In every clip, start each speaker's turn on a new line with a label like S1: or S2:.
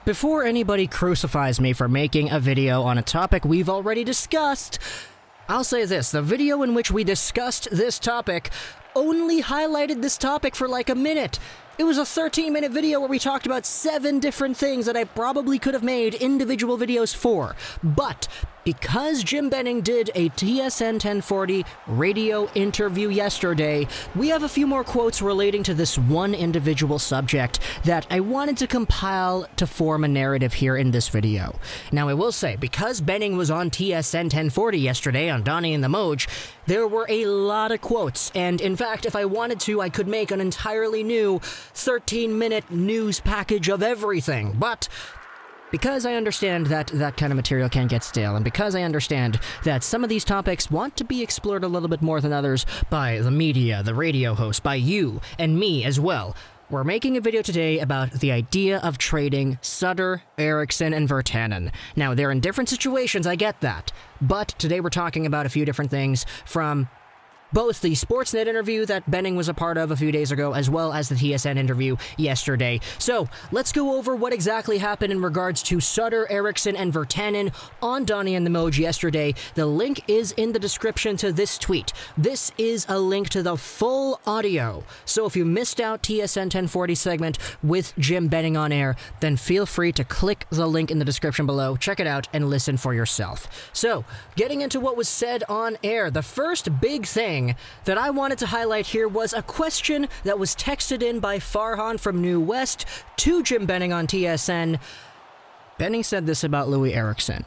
S1: Before anybody crucifies me for making a video on a topic we've already discussed, I'll say this, the video in which we discussed this topic only highlighted this topic for like a minute. It was a 13-minute video where we talked about 7 different things that I probably could have made individual videos for. But because Jim Benning did a TSN 1040 radio interview yesterday, we have a few more quotes relating to this one individual subject that I wanted to compile to form a narrative here in this video. Now I will say, because Benning was on TSN 1040 yesterday on Donnie and the Moj, there were a lot of quotes, and in fact, if I wanted to, I could make an entirely new 13-minute news package of everything, but because I understand that that kind of material can get stale, and because I understand that some of these topics want to be explored a little bit more than others by the media, the radio host, by you, and me as well, we're making a video today about the idea of trading Sutter, Eriksson, and Virtanen. Now, they're in different situations, I get that, but today we're talking about a few different things from both the Sportsnet interview that Benning was a part of a few days ago, as well as the TSN interview yesterday. So, let's go over what exactly happened in regards to Sutter, Eriksson, and Virtanen on Donnie and the Moj yesterday. The link is in the description to this tweet. This is a link to the full audio. So if you missed out TSN 1040 segment with Jim Benning on air, then feel free to click the link in the description below, check it out, and listen for yourself. So, getting into what was said on air, the first big thing that I wanted to highlight here was a question that was texted in by Farhan from New West to Jim Benning on TSN. Benning said this about Loui Eriksson.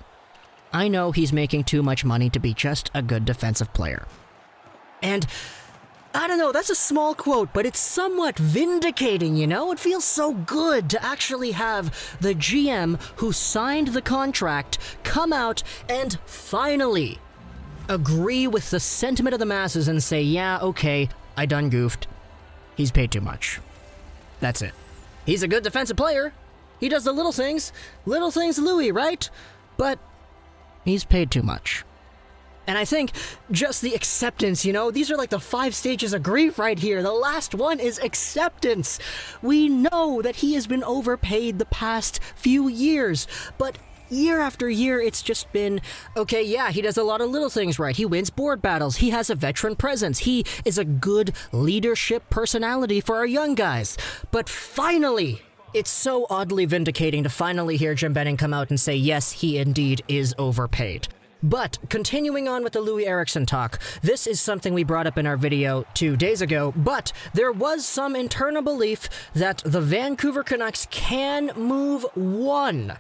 S1: I know he's making too much money to be just a good defensive player. And I don't know, that's a small quote, but it's somewhat vindicating, you know? It feels so good to actually have the GM who signed the contract come out and finally agree with the sentiment of the masses and say, yeah, okay, I done goofed. He's paid too much. That's it. He's a good defensive player. He does the little things. Little things Loui, right? But he's paid too much. And I think just the acceptance, you know, these are like the 5 stages of grief right here. The last one is acceptance. We know that he has been overpaid the past few years, but year after year, it's just been, okay, yeah, he does a lot of little things right. He wins board battles. He has a veteran presence. He is a good leadership personality for our young guys. But finally, it's so oddly vindicating to finally hear Jim Benning come out and say, yes, he indeed is overpaid. But continuing on with the Loui Eriksson talk, this is something we brought up in our video 2 days ago, but there was some internal belief that the Vancouver Canucks can move one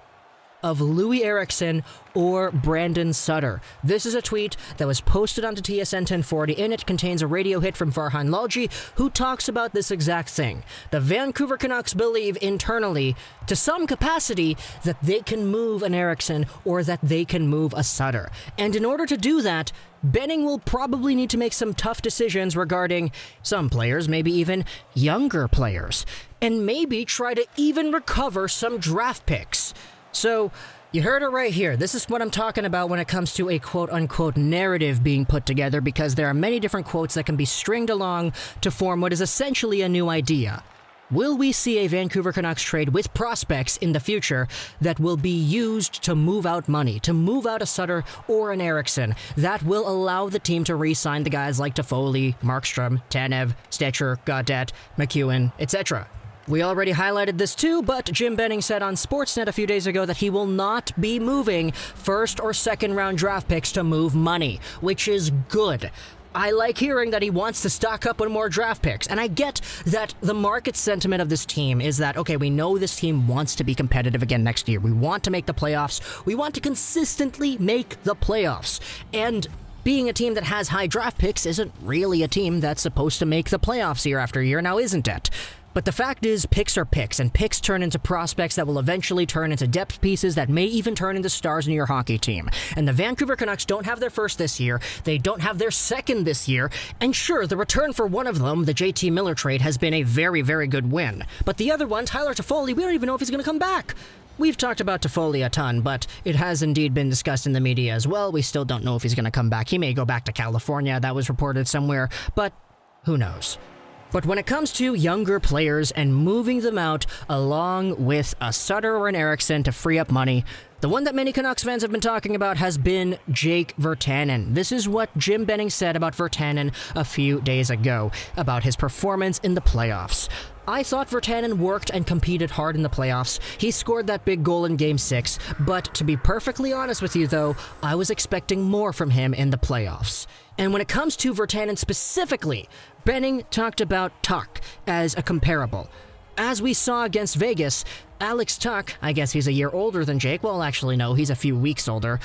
S1: of Loui Eriksson or Brandon Sutter. This is a tweet that was posted onto TSN 1040, and it contains a radio hit from Farhan Lalji, who talks about this exact thing. The Vancouver Canucks believe internally, to some capacity, that they can move an Eriksson or that they can move a Sutter. And in order to do that, Benning will probably need to make some tough decisions regarding some players, maybe even younger players, and maybe try to even recover some draft picks. So, you heard it right here. This is what I'm talking about when it comes to a quote-unquote narrative being put together, because there are many different quotes that can be stringed along to form what is essentially a new idea. Will we see a Vancouver Canucks trade with prospects in the future that will be used to move out money, to move out a Sutter or an Eriksson, that will allow the team to re-sign the guys like Toffoli, Markstrom, Tanev, Stecher, Gaudette, MacEwen, etc.? We already highlighted this too, but Jim Benning said on Sportsnet a few days ago that he will not be moving first or second round draft picks to move money, which is good. I like hearing that he wants to stock up on more draft picks, and I get that the market sentiment of this team is that, okay, we know this team wants to be competitive again next year. We want to make the playoffs. We want to consistently make the playoffs. And being a team that has high draft picks isn't really a team that's supposed to make the playoffs year after year, now isn't it? But the fact is, picks are picks, and picks turn into prospects that will eventually turn into depth pieces that may even turn into stars in your hockey team. And the Vancouver Canucks don't have their first this year, they don't have their second this year, and sure, the return for one of them, the JT Miller trade, has been a very, very good win. But the other one, Tyler Toffoli, we don't even know if he's going to come back. We've talked about Toffoli a ton, but it has indeed been discussed in the media as well. We still don't know if he's going to come back. He may go back to California, that was reported somewhere, but who knows? But when it comes to younger players and moving them out along with a Sutter or an Eriksson to free up money, the one that many Canucks fans have been talking about has been Jake Virtanen. This is what Jim Benning said about Virtanen a few days ago, about his performance in the playoffs. I thought Virtanen worked and competed hard in the playoffs. He scored that big goal in Game 6, but to be perfectly honest with you though, I was expecting more from him in the playoffs. And when it comes to Virtanen specifically, Benning talked about Tuch as a comparable. As we saw against Vegas, Alex Tuch, I guess he's a year older than Jake, well actually no, he's a few weeks older,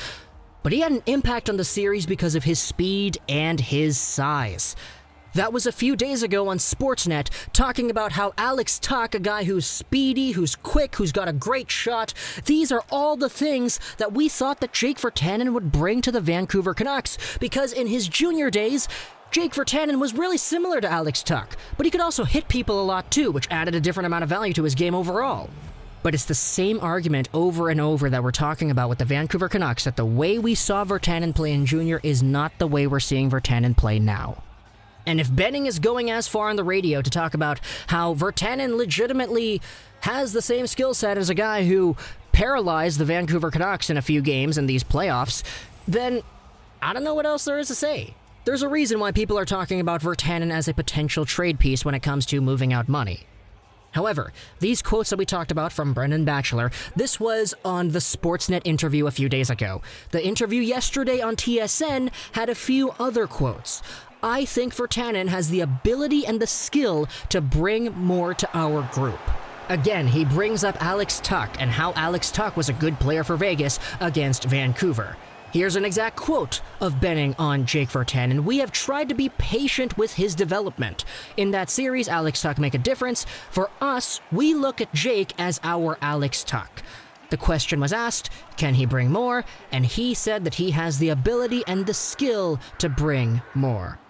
S1: but he had an impact on the series because of his speed and his size. That was a few days ago on Sportsnet, talking about how Alex Tuch, a guy who's speedy, who's quick, who's got a great shot, these are all the things that we thought that Jake Virtanen would bring to the Vancouver Canucks, because in his junior days, Jake Virtanen was really similar to Alex Tuch, but he could also hit people a lot too, which added a different amount of value to his game overall. But it's the same argument over and over that we're talking about with the Vancouver Canucks, that the way we saw Virtanen play in junior is not the way we're seeing Virtanen play now. And if Benning is going as far on the radio to talk about how Virtanen legitimately has the same skill set as a guy who paralyzed the Vancouver Canucks in a few games in these playoffs, then I don't know what else there is to say. There's a reason why people are talking about Virtanen as a potential trade piece when it comes to moving out money. However, these quotes that we talked about from Brendan Batchelor, this was on the Sportsnet interview a few days ago. The interview yesterday on TSN had a few other quotes. I think Virtanen has the ability and the skill to bring more to our group. Again, he brings up Alex Tuch and how Alex Tuch was a good player for Vegas against Vancouver. Here's an exact quote of Benning on Jake Virtanen. We have tried to be patient with his development. In that series, Alex Tuch make a difference. For us, we look at Jake as our Alex Tuch. The question was asked, can he bring more? And he said that he has the ability and the skill to bring more.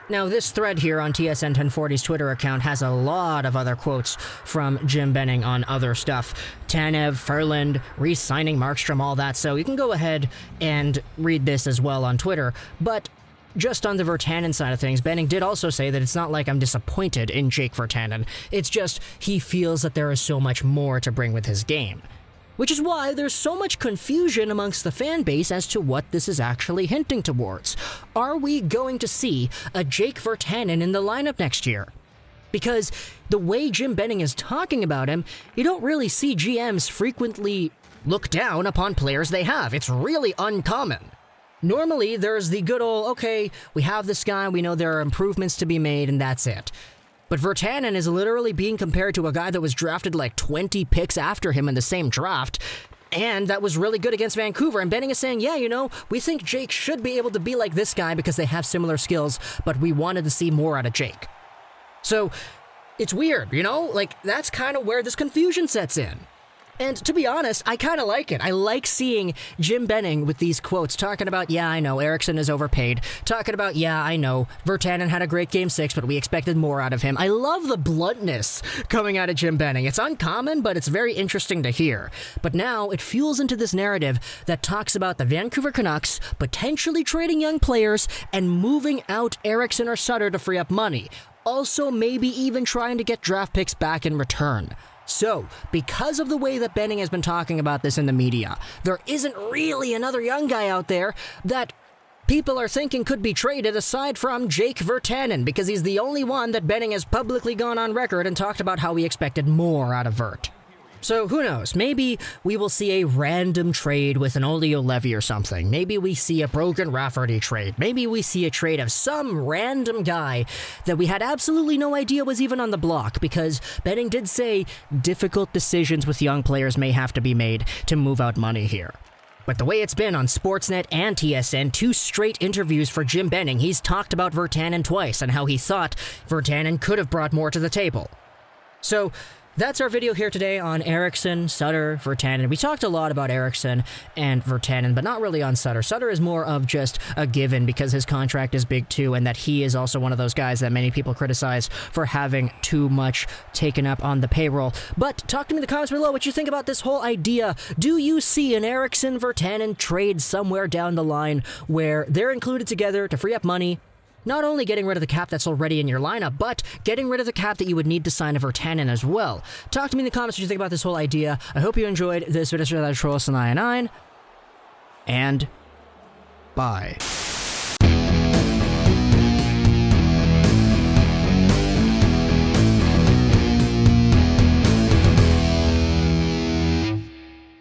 S1: Now, this thread here on TSN 1040's Twitter account has a lot of other quotes from Jim Benning on other stuff. Tanev, Ferland, re-signing Markstrom, all that, so you can go ahead and read this as well on Twitter. But just on the Virtanen side of things, Benning did also say that it's not like I'm disappointed in Jake Virtanen. It's just he feels that there is so much more to bring with his game. Which is why there's so much confusion amongst the fan base as to what this is actually hinting towards. Are we going to see a Jake Virtanen in the lineup next year? Because the way Jim Benning is talking about him, you don't really see GMs frequently look down upon players they have. It's really uncommon. Normally, there's the good old, okay, we have this guy, we know there are improvements to be made, and that's it. But Virtanen is literally being compared to a guy that was drafted like 20 picks after him in the same draft, and that was really good against Vancouver. And Benning is saying, yeah, you know, we think Jake should be able to be like this guy because they have similar skills, but we wanted to see more out of Jake. So, it's weird, you know? Like, that's kind of where this confusion sets in. And to be honest, I kind of like it. I like seeing Jim Benning with these quotes talking about, yeah, I know, Eriksson is overpaid. Talking about, yeah, I know, Virtanen had a great Game 6, but we expected more out of him. I love the bluntness coming out of Jim Benning. It's uncommon, but it's very interesting to hear. But now it fuels into this narrative that talks about the Vancouver Canucks potentially trading young players and moving out Eriksson or Sutter to free up money. Also, maybe even trying to get draft picks back in return. So, because of the way that Benning has been talking about this in the media, there isn't really another young guy out there that people are thinking could be traded aside from Jake Virtanen, because he's the only one that Benning has publicly gone on record and talked about how he expected more out of Virt. So who knows, maybe we will see a random trade with an Olio Levy or something. Maybe we see a Brogan Rafferty trade. Maybe we see a trade of some random guy that we had absolutely no idea was even on the block, because Benning did say difficult decisions with young players may have to be made to move out money here. But the way it's been on Sportsnet and TSN, 2 straight interviews for Jim Benning, he's talked about Virtanen twice and how he thought Virtanen could have brought more to the table. So that's our video here today on Eriksson, Sutter, Virtanen. We talked a lot about Eriksson and Virtanen, but not really on Sutter. Sutter is more of just a given because his contract is big too, and that he is also one of those guys that many people criticize for having too much taken up on the payroll. But talk to me in the comments below what you think about this whole idea. Do you see an Eriksson-Virtanen trade somewhere down the line where they're included together to free up money Not only getting rid of the cap that's already in your lineup, but getting rid of the cap that you would need to sign a Virtanen as well. Talk to me in the comments what you think about this whole idea. I hope you enjoyed this video. And bye.